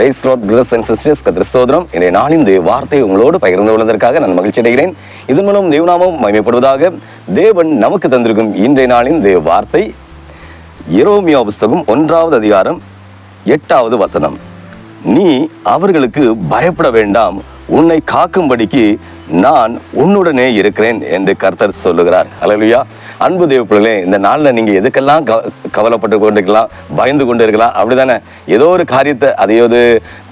Price Lord brothers and sisters, கர்த்தர் ஸ்தோத்திரம். இன்றைய நாளின் இந்த வார்த்தை உங்களோடு பகிர்ந்து கொள்வதற்காக நான் மகிழ்ச்சி அடைகிறேன். இதன் மூலம் தேவநாமம் மகிமைப்படுவதாக. தேவன் நமக்கு தந்திருக்கும் இன்றைய நாளின் தேவ வார்த்தை எரேமியா புஸ்தகம் 1வது அதிகாரம் 8வது வசனம். நீ அவர்களுக்கு பயப்பட வேண்டாம், உன்னை காக்கும்படிக்கு நான் உன்னுடனே இருக்கிறேன் என்று கர்த்தர் சொல்லுகிறார். ஹல்லேலூயா. அன்பு தேவ பிள்ளைகளே, இந்த நாளில் நீங்கள் எதுக்கெல்லாம் கவலைப்பட்டு கொண்டிருக்கலாம், பயந்து கொண்டு இருக்கலாம், அப்படிதானே? ஏதோ ஒரு காரியத்தை, அதையோது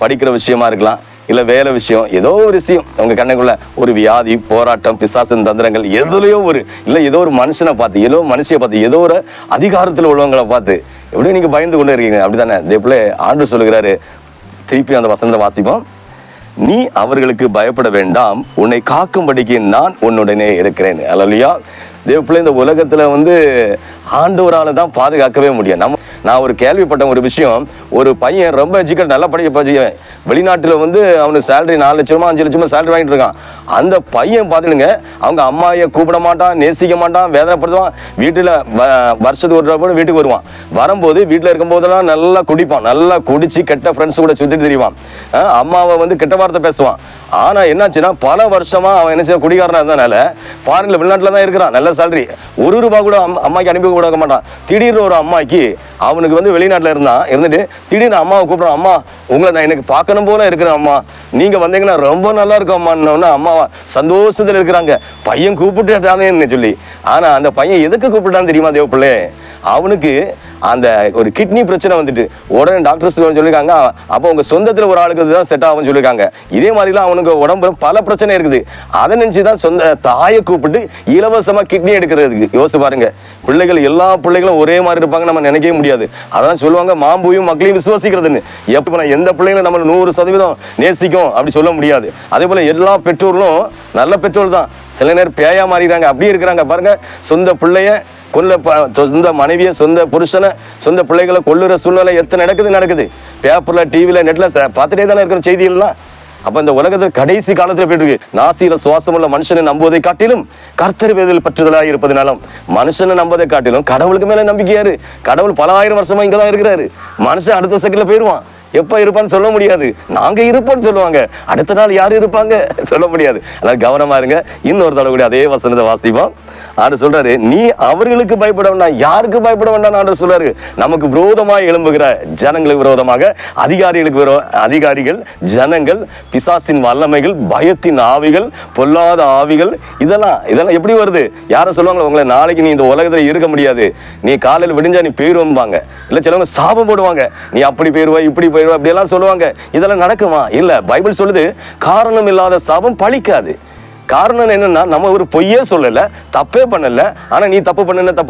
படிக்கிற விஷயமா இருக்கலாம், இல்லை வேலை விஷயம், ஏதோ ஒரு விஷயம் உங்கள் கண்ணுக்குள்ள ஒரு வியாதி, போராட்டம், பிசாசின் தந்திரங்கள், எதுலையோ ஒரு இல்லை ஏதோ ஒரு மனுஷனை பார்த்து, ஏதோ மனுஷியை பார்த்து, ஏதோ ஒரு அதிகாரத்தில் உள்ளவங்களை பார்த்து எப்படியும் நீங்கள் பயந்து கொண்டு இருக்கீங்க, அப்படிதானே? தேவ ஆண்டவர் சொல்லுகிறாரு. திருப்பி அந்த வசனத்தை வாசிப்போம். நீ அவர்களுக்கு பயப்பட வேண்டாம், உன்னை காக்கும்படிக்கு நான் உன்னுடனே இருக்கிறேன். அல்லேலூயா. தேவ இந்த உலகத்துல ஆண்டவரால தான் பாதுகாக்கவே முடியும். நான் ஒரு கேள்விப்பட்ட ஒரு விஷயம், ஒரு பையன் ரொம்ப எஜுகேட், நல்லா படிக்க பையன், வெளிநாட்டுல அவனுக்கு சேலரி 4 லட்சமா 5 லட்சமா சேலரி வாங்கிட்டு இருக்கான். அந்த பையன் பார்த்துடுங்க, அவங்க அம்மாயை கூப்பிட மாட்டான், நேசிக்க மாட்டான், வேதனைப்படுத்துவான். வீட்டுல வருஷத்துக்கு ஒரு தடவை வீட்டுக்கு வருவான். வரும்போது வீட்டுல இருக்கும் போதெல்லாம் நல்லா குடிப்பான், நல்லா குடிச்சு கெட்ட ஃப்ரெண்ட்ஸ் கூட சுத்திட்டு தெரிவான். அம்மாவை கெட்ட வார்த்தை பேசுவான். ஆனா என்னாச்சுன்னா, பல வருஷமா அவன் என்ன செய்ய, குடிகாரனா இருந்தனால ஃபாரின்ல வெளிநாட்டுல தான் இருக்கிறான், நல்ல சேலரி, ₹1 கூட அம்மாக்கு அனுப்பி கொடுக்க மாட்டான். திடீர்னு ஒரு அம்மாக்கு, அவனுக்கு வெளிநாட்டுல இருந்துட்டு திடீர்னு அம்மாவை கூப்பிடுறான். அம்மா, உங்களை நான் எனக்கு பார்க்கணும் போல இருக்கிறேன் அம்மா, நீங்க வந்தீங்கன்னா ரொம்ப நல்லா இருக்கும் அம்மான்னு அம்மாவா சந்தோஷத்துல இருக்கிறாங்க. பையன் கூப்பிட்டுட்டானேன்னு சொல்லி. ஆனா அந்த பையன் எதுக்கு கூப்பிட்டான்னு தெரியுமா தேவ பிள்ளை? அவனுக்கு அந்த ஒரு கிட்னி பிரச்சனை வந்துட்டு உடனே டாக்டர்ஸ் சொல்லியிருக்காங்க, அப்போ உங்க சொந்தத்துல ஒரு ஆளுக்கு தான் செட் ஆகும்னு சொல்லியிருக்காங்க. இதே மாதிரிலாம் அவனுக்கு உடம்புல பல பிரச்சனை இருக்குது. அதை நினைச்சுதான் சொந்த தாயை கூப்பிட்டு இலவசமா கிட்னி எடுக்கிறதுக்கு. யோசிச்சு பாருங்க. பிள்ளைகள், எல்லா பிள்ளைகளும் ஒரே மாதிரி இருப்பாங்க நம்ம நினைக்கவே முடியாது. அதான் சொல்லுவாங்க, மாம்பூயும் மக்களையும் விசுவாசிக்கிறதுன்னு. எப்ப எந்த பிள்ளைங்களும் நம்ம 100% நேசிக்கும் அப்படி சொல்ல முடியாது. அதே போல எல்லா பெற்றோர்களும் நல்ல பெற்றோர் தான், சில நேரம் பேயா மாறிடுறாங்க, அப்படியே இருக்கிறாங்க பாருங்க. சொந்த பிள்ளைய சொந்த மனைவியை, சொந்த புருஷனை, சொந்த பிள்ளைகளை கொல்லுற சூழ்நிலை எத்தனை நடக்குது. பேப்பர்ல, டிவில, நெட்ல பார்த்துட்டே தானே இருக்கிற செய்திகள்லாம். அப்ப இந்த உலகத்தில் கடைசி காலத்துல போயிட்டு இருக்கு. நாசியில சுவாசம் உள்ள மனுஷனை நம்புவதை காட்டிலும் கர்த்தர் வேதில் பற்றுதலாக இருப்பதனாலும், மனுஷனை நம்பதை காட்டிலும் கடவுளுக்கு மேல நம்பிக்கையாரு. கடவுள் பல 1000 வருஷமா இங்கதான் இருக்கிறாரு. மனுஷன் அடுத்த செகண்ட்ல போயிருவான். எப்ப இருப்பான்னு சொல்ல முடியாது. நாங்க இருப்போம்னு சொல்லுவாங்க, அடுத்த நாள் யாரு இருப்பாங்க சொல்ல முடியாது. அதனால கவனமா இருங்க. இன்னொரு தடவை கூட அதே வசனத்தை வாசிப்போம். ஆண்டவர் சொல்றாரு, நீ அவர்களுக்கு பயப்பட வேண்டாம். யாருக்கு பயப்பட வேண்டாம் ஆண்டவர் சொல்றாரு? நமக்கு விரோதமாக எழும்புகிற ஜனங்களுக்கு விரோதமாக, அதிகாரிகள், ஜனங்கள், பிசாசின் வல்லமைகள், பயத்தின் ஆவிகள், பொல்லாத ஆவிகள், இதெல்லாம் எப்படி வருது? யாரும் சொல்லுவாங்க, உங்களை நாளைக்கு நீ இந்த உலகத்துல இருக்க முடியாது, நீ காலையில் விடிஞ்சா நீ போயிருவாங்க. இல்ல சிலவங்க சாபம் போடுவாங்க, நீ அப்படி போயிருவா, இப்படி போயிருவா, அப்படி எல்லாம் சொல்லுவாங்க. இதெல்லாம் நடக்குமா? இல்ல. பைபிள் சொல்லுது, காரணம் இல்லாத சாபம் பலிக்காது. காரணம் என்னன்னா, நம்ம ஒரு பொய்யே சொல்லல, தப்பே பண்ணல, ஆனா நீ தப்பு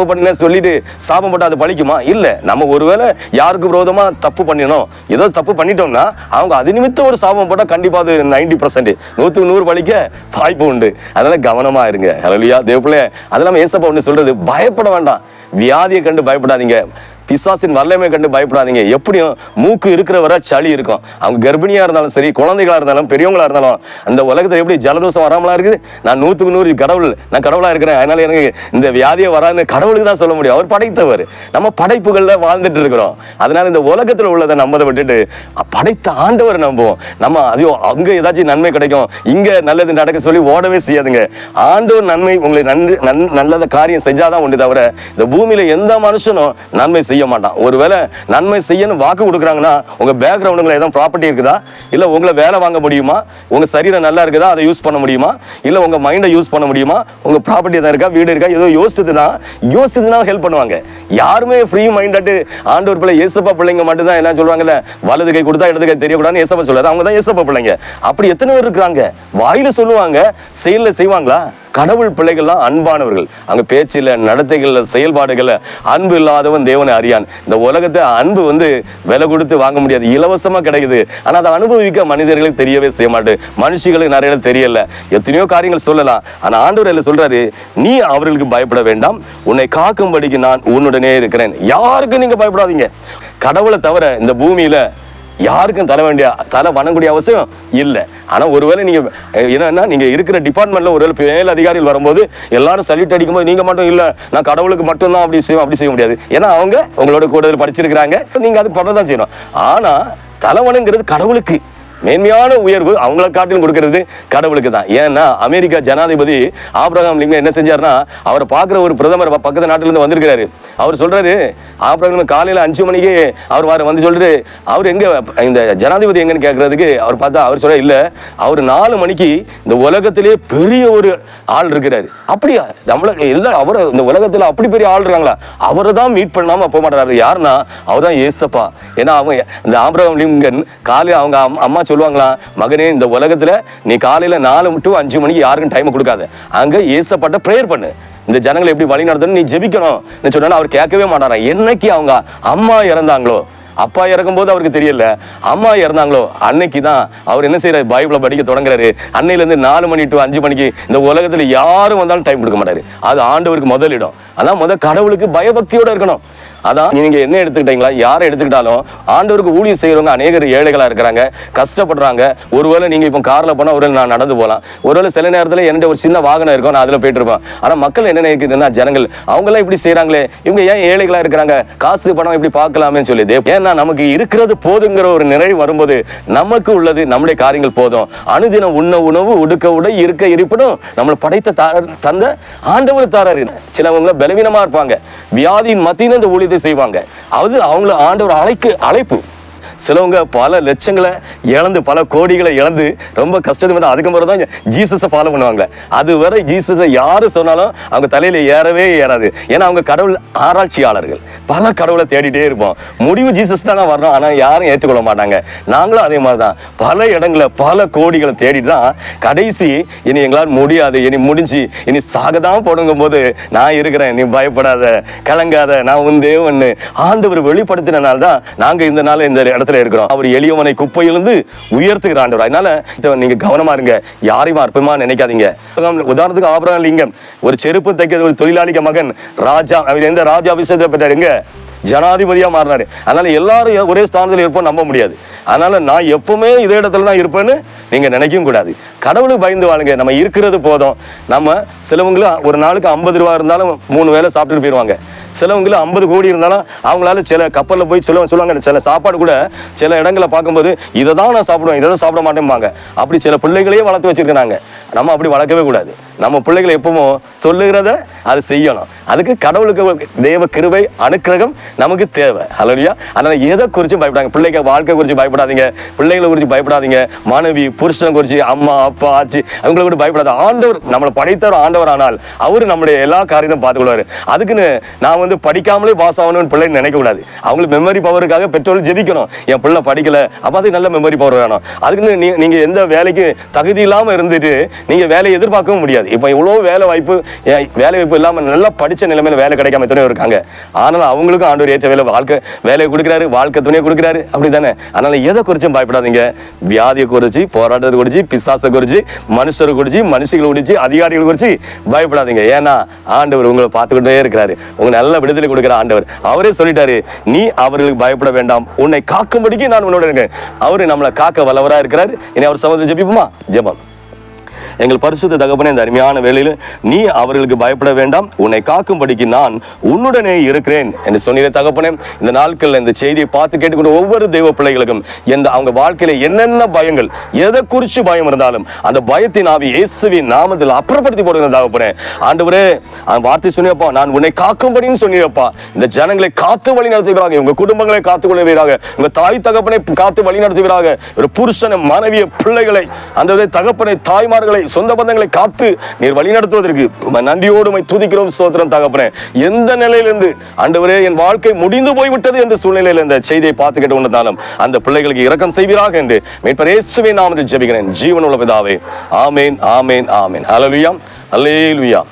பண்ண சொல்லிட்டு சாபம் போட்டா அது பலிக்குமா? இல்ல. நம்ம ஒருவேளை யாருக்கு விரோதமா தப்பு பண்ணினோம், ஏதோ தப்பு பண்ணிட்டோம்னா அவங்க அது நிமித்தம் ஒரு சாபம் போட்டா கண்டிப்பா அது 90% 100% பலிக்க வாய்ப்பு உண்டு. அதனால கவனமா இருங்க. ஹல்லேலூயா. தேவப்பிள்ளை, அதெல்லாம் ஏசப்பா ஒண்ணு சொல்றது, பயப்பட வேண்டாம். வியாதியை கண்டு பயப்படாதீங்க, பிசாசின் வல்லமை கண்டு பயப்படாதீங்க. எப்படியும் மூக்கு இருக்கிற வரை சளி இருக்கும். அவங்க கர்ப்பிணியா இருந்தாலும் சரி, குழந்தைகளா இருந்தாலும், பெரியவங்களா இருந்தாலும், அந்த உலகத்துல எப்படி ஜலதோஷம் வராமலா இருக்குது? நான் 100% நான் கடவுளா இருக்கிறேன், அதனால எனக்கு இந்த வியாதியை வராதுன்னு கடவுளுக்கு தான் சொல்ல முடியும். அவர் படைத்தவர். நம்ம படைப்புகள்ல வாழ்ந்துட்டு இருக்கிறோம். அதனால இந்த உலகத்துல உள்ளதை நம்பதை விட்டுட்டு படைத்த ஆண்டவர் நம்புவோம். நம்ம அதையோ அங்க ஏதாச்சும் நன்மை கிடைக்கும், இங்க நல்லது நடக்க சொல்லி ஓடவே செய்யாதுங்க. ஆண்டவர் நன்மை உங்களை நல்லத காரியம் செஞ்சாதான் உண்டு தவிர, இந்த பூமியில எந்த மனுஷனும் நன்மை செய்ய மாட்டான். ஒருவேளை நன்மை செய்யணும் வாக்கு கொடுக்குறாங்கன்னா, உங்க பேக்ரவுண்டுல ஏதாவது ப்ராப்பர்ட்டி இருக்குதா, இல்ல உங்களை வேலை வாங்க முடியுமா, உங்க சரீரம் நல்லா இருக்குதா, அதை யூஸ் பண்ண முடியுமா, இல்ல உங்க மைண்டை யூஸ் பண்ண முடியுமா, உங்க ப்ராப்பர்ட்டி தான் இருக்கா, வீடு இருக்கா, ஏதோ யோசிச்சுதுன்னா ஹெல்ப் பண்ணுவாங்க. யாருமே ஃப்ரீ மைண்டட் ஆண்டவர் பிள்ளை ஏசப்பா பிள்ளைங்க மட்டும் தான் என்ன சொல்றாங்கல்ல, வலது கை கொடுத்தா இடது கை தெரியக்கூடாதுன்னு ஏசப்பா சொல்றாரு. அவங்க தான் ஏசப்பா பிள்ளைங்க. அப்படி எத்தனை பேர் இருக்கிறாங்க? வாயில சொல்லுவாங்க, செயல்ல செய்வாங்களா? கடவுள் பிள்ளைகள்லாம் அன்பானவர்கள். அவங்க பேச்சில், நடத்தைகள்ல, செயல்பாடுகள்ல அன்பு இல்லாதவன் தேவனை அறியான். இந்த உலகத்தை அன்பு விலை கொடுத்து வாங்க முடியாது, இலவசமா கிடைக்குது. ஆனா அதை அனுபவிக்க மனிதர்களுக்கு தெரியவே செய்ய மாட்டேன். மனுஷங்களுக்கு நிறைய தெரியல. எத்தனையோ காரியங்கள் சொல்லலாம். ஆனா ஆண்டவர் என்ன சொல்றாரு? நீ அவர்களுக்கு பயப்பட வேண்டாம், உன்னை காக்கும்படிக்கு நான் உன்னுடனே இருக்கிறேன். யாருக்கும் நீங்க பயப்படாதீங்க. கடவுளை தவிர இந்த பூமியில யாருக்கும் தலை வணங்கக்கூடிய அவசியம் இல்லை. ஆனா ஒருவேளை நீங்க என்னன்னா, நீங்க இருக்கிற டிபார்ட்மெண்ட்ல ஒருவேளை மேல் அதிகாரிகள் வரும்போது எல்லாரும் சல்யூட் அடிக்கும்போது நீங்க மட்டும் இல்ல, நான் கடவுளுக்கு மட்டும் தான் அப்படி செய்ய முடியாது. ஏன்னா அவங்க உங்களோட கூடுதல் படிச்சிருக்கிறாங்க, நீங்க அது பண்ணதான் செய்யணும். ஆனா தலைவனுங்கிறது கடவுளுக்கு. மேன்மையான உயர்வு அவங்கள காட்டிலும் கொடுக்கறது கடவுளுக்கு தான். ஏன்னா அமெரிக்கா ஜனாதிபதி ஆபிரகாம் லிங்கன் என்ன செஞ்சாருன்னா, அவரை பார்க்குற ஒரு பிரதமர் பக்கத்து நாட்டிலேருந்து வந்திருக்கிறாரு. அவர் சொல்றாரு, ஆபிரகாம் காலையில் 5 மணிக்கு அவர் வந்து சொல்றாரு, அவர் எங்க இந்த ஜனாதிபதி எங்கன்னு கேட்கறதுக்கு அவர் பார்த்தா அவர் சொல்ற இல்ல, அவர் 4 மணிக்கு இந்த உலகத்திலே பெரிய ஒரு ஆள் இருக்கிறாரு. அப்படியா, நம்மள எல்லாம் அவர் இந்த உலகத்துல அப்படி பெரிய ஆள் இருக்காங்களா, அவரை தான் மீட் பண்ணாம போக மாட்டாரு. யாருன்னா அவர் தான் ஏசப்பா. ஏன்னா அவங்க இந்த ஆபிரகாம் லிங்கன் காலையில் அவங்க அம்மா சொல்லுவாங்களா, மகனே இந்த உலகத்துல நீ காலையில 4 to 5 மணிக்கு யாருக்கும் டைம் கொடுக்காத, அங்க ஏசப்பட்ட பிரேயர் பண்ணு, இந்த ஜனங்களை எப்படி வழி நடத்தணும் நீ ஜெபிக்கணும் சொன்னாலும் அவர் கேட்கவே மாட்டாராம். என்னைக்கு அவங்க அம்மா இறந்தாங்களோ, அப்பா இறக்கும் போது அவருக்கு தெரியல, அம்மா இறந்தாங்களோ அன்னைக்கு தான் அவர் என்ன செய்யறாரு, பைபிளை படிக்க தொடங்குறாரு. அன்னையில இருந்து 4 மணி to 5 மணிக்கு இந்த உலகத்துல யாரும் வந்தாலும் டைம் கொடுக்க மாட்டாரு. அது ஆண்டவருக்கு முதலிடம். அதான் கடவுளுக்கு பயபக்தியோட இருக்கணும். அதான் நீங்க என்ன எடுத்துக்கிட்டீங்களா, யாரை எடுத்துக்கிட்டாலும் ஆண்டவருக்கு ஊழியம் செய்யறவங்க அநேகர் ஏழைகளா இருக்கிறாங்க, கஷ்டப்படுறாங்க. ஒருவேளை நீங்க இப்போ கார்ல போனா ஒருவேளை நான் நடந்து போகலாம், ஒருவேளை சில நேரத்துல என்கிட்ட ஒரு சின்ன வாகனம் இருக்கும், நான் அதுல போயிட்டு இருப்பேன். ஆனா மக்கள் என்ன நினைக்கிறதுன்னா, ஜனங்கள் அவங்க எல்லாம் இப்படி செய்யறாங்களே, இவங்க ஏன் ஏழைகளா இருக்கிறாங்க, காசு பணம் இப்படி பார்க்கலாமே சொல்லிது. ஏன்னா நமக்கு இருக்கிறது போதுங்கிற ஒரு நிறைவு வரும்போது நமக்கு உள்ளது நம்முடைய காரியங்கள் போதும். அனுதினம் உண்ண உணவு, உடுக்க உடை, இருக்க இருப்பினும் நம்மளை படைத்த தந்த ஆண்டவர் தாராரு. சிலவங்க பலவீனமா இருப்பாங்க, வியாதியின் மத்தியில இந்த ஊழியத்தை செய்வாங்க. அது அவங்கள ஆண்டவர் அழைப்பு. சிலவங்க பல லட்சங்களை இழந்து, பல கோடிகளை இழந்து ரொம்ப கஷ்டப்பட்டு அதுக்கு தான் ஜீசஸை ஃபாலோ பண்ணுவாங்க. அதுவரை ஜீசஸை யாரு சொன்னாலும் அவங்க தலையில ஏறவே ஏறாது. ஏன்னா அவங்க கடவுள் ஆராய்ச்சியாளர்கள், பல கடவுளை தேடிட்டே இருப்போம். முடிவு ஜீசஸ் தான் வரணும், ஆனா யாரும் ஏற்றுக்கொள்ள மாட்டாங்க. நாங்களும் அதே மாதிரிதான் பல இடங்களை பல கோடிகளை தேடிட்டு தான் கடைசி இனி எங்களால் முடியாது, இனி முடிஞ்சு இனி சாகதான் போடுங்கும் போது நான் இருக்கிறேன், நீ பயப்படாத, கலங்காத, நான் உன் தேவன் ஆண்டவர் வெளிப்படுத்தினால தான் நாங்க இந்த நாள் இந்த இடத்துல இருக்கிறோம். அவர் எளியவனை குப்பையிலிருந்து உயர்த்துகிற ஆண்டவர். அதனால நீங்க கவனமா இருங்க, யாரையும் அற்பமா நினைக்காதீங்க. உதாரணத்துக்கு ஆபிரகாம் லிங்கன் ஒரு செருப்பு தைக்கிற ஒரு தொழிலாளிக்க மகன், ராஜா, அவர் எந்த ராஜா அபிஷேகத்தை பெற்றார், எங்க ஜனாதிபதியா மாறினாரு. அதனால எல்லாரும் ஒரே ஸ்தானத்தில் இருப்போம் நம்ப முடியாது. அதனால நான் எப்பவுமே இதே இடத்துல தான் இருப்பேன்னு நீங்க நினைக்கவும் கூடாது. கடவுளுக்கு பயந்து வாழுங்க. நம்ம இருக்கிறது போதும். நம்ம சிலவங்களும் ஒரு நாளுக்கு 50 ரூபா இருந்தாலும் 3 வேளை சாப்பிட்டுட்டு போயிடுவாங்க. சிலவங்களும் 50 கோடி இருந்தாலும் அவங்களால சில கப்பலில் போய் சொல்லுவாங்க, சில சாப்பாடு கூட சில இடங்களை பார்க்கும்போது இதை தான் நான் சாப்பிடுவேன், இதை தான் சாப்பிட மாட்டேன்பாங்க. அப்படி சில பிள்ளைகளையே வளர்த்து வச்சிருக்கிறாங்க. நம்ம அப்படி வளர்க்கவே கூடாது. நம்ம பிள்ளைகளை எப்பவும் சொல்லுகிறத அது செய்யணும். அதுக்கு கடவுளுக்கு தேவ கிருபை அனுக்கிரகம் நமக்கு தேவை. ஹல்லேலூயா. அதனால எதை குறிச்சும் பயப்படாங்க. பிள்ளைங்க வாழ்க்கை குறித்து பயப்படாதீங்க, பிள்ளைகளை குறித்து பயப்படாதீங்க, மனைவி புருஷனை குறித்து, அம்மா அப்பா ஆச்சு அவங்களை கூட பயப்படாது. ஆண்டவர் நம்மளை படைத்தவர் ஆண்டவர், ஆனால் அவரு நம்முடைய எல்லா காரியத்தையும் பார்த்துக்கொள்வாரு. அதுக்குன்னு நான் படிக்காமலே பாஸ் ஆகணும்னு பிள்ளைங்க நினைக்க கூடாது. அவங்களுக்கு மெமரி பவருக்காக பெற்றோர்கள் ஜெபிக்கணும். என் பிள்ளை படிக்கல, அப்ப அது நல்ல மெமரி பவர் வேணும். அதுக்குன்னு நீங்க எந்த வேலைக்கு தகுதி இல்லாம இருந்துட்டு நீங்க வேலையை எதிர்பார்க்கவும் முடியாது. இப்ப இவ்வளவு வேலை வாய்ப்பு இல்லாம நல்லா படிச்ச நிலைமையில வேலை கிடைக்காம எத்தனையோ இருக்காங்க. ஆனால் அவங்களுக்கும் ஆண்டவர் ஏற்ற வேலையை கொடுக்கிறாரு, வாழ்க்கை துணையை கொடுக்கிறாரு. அப்படித்தானே? அதனால எதை குறிச்சும் பயப்படாதீங்க. வியாதியை குறிச்சு, போராட்டத்தை குறிச்சு, பிசாசை குறிச்சு, மனுஷரை குறிச்சு, மனுஷங்களை குறிச்சு, அதிகாரிகளை குறிச்சு பயப்படாதீங்க. ஏன்னா ஆண்டவர் உங்களை பார்த்துக்கிட்டே இருக்கிறாரு. உங்க நல்ல விடுதலை கொடுக்கிற ஆண்டவர். அவரே சொல்லிட்டாரு, நீ அவர்களுக்கு பயப்பட வேண்டாம், உன்னை காக்கும்படிக்கு நான் உன்னோட இருக்கேன். அவரு நம்மளை காக்க வல்லவரா இருக்கிறாரு. இனி அவர் சமூகத்தில் ஜெபிப்போமா? ஜெபம். எங்கள் பரிசுத்த தகப்பனே, இந்த அருமையான வேளையில் நீ அவர்களுக்கு பயப்பட வேண்டாம், உன்னை காக்கும்படிக்கு நான் உன்னுடனே இருக்கிறேன் என்று சொன்ன தகப்பனே, இந்த நாட்கள் இந்த செய்தியை பார்த்து கேட்டுக்கொண்டு ஒவ்வொரு தெய்வ பிள்ளைகளுக்கும் அவங்க வாழ்க்கையில என்னென்ன பயங்கள், எதை குறிச்சு பயம் இருந்தாலும் அந்த பயத்தின் ஆவி இயேசுவின் நாமத்தில் அப்புறப்படுத்தி போடுகிற தகப்பனே. ஆண்டவரே, வார்த்தை சொன்னியப்பா, நான் உன்னை காக்கும்படின்னு சொன்னியப்பா. இந்த ஜனங்களை காத்து வழி நடத்துவீராக, உங்க குடும்பங்களை காத்து கொள்வீராக, உங்க தாய் தகப்பனை காத்து வழி நடத்துவீராக. ஒரு புருஷனை, மனைவியை, பிள்ளைகளை, அந்த தகப்பனை, தாய்மார்களை, சொந்த பந்தங்களை காத்து நீர் வழி நடத்துவதற்கு நன்றியோடு துதிக்கிறோம். ஸ்தோத்திரம் தகப்பனே. எந்த நிலையிலிருந்து ஆண்டவரே என் வாழ்க்கை முடிந்து போய்விட்டது என்ற சூழ்நிலையில் இந்த செய்தியை பார்த்து கேட்டு கொண்டிருந்தாலும் அந்த பிள்ளைகளுக்கு இரக்கம் செய்வீராக என்று மீட்பர் இயேசுவின் நாமத்தில் ஜெபிக்கிறேன், ஜீவனுள்ள பிதாவே. ஆமேன், ஆமேன், ஆமேன். ஹல்லேலூயா, ஹல்லேலூயா.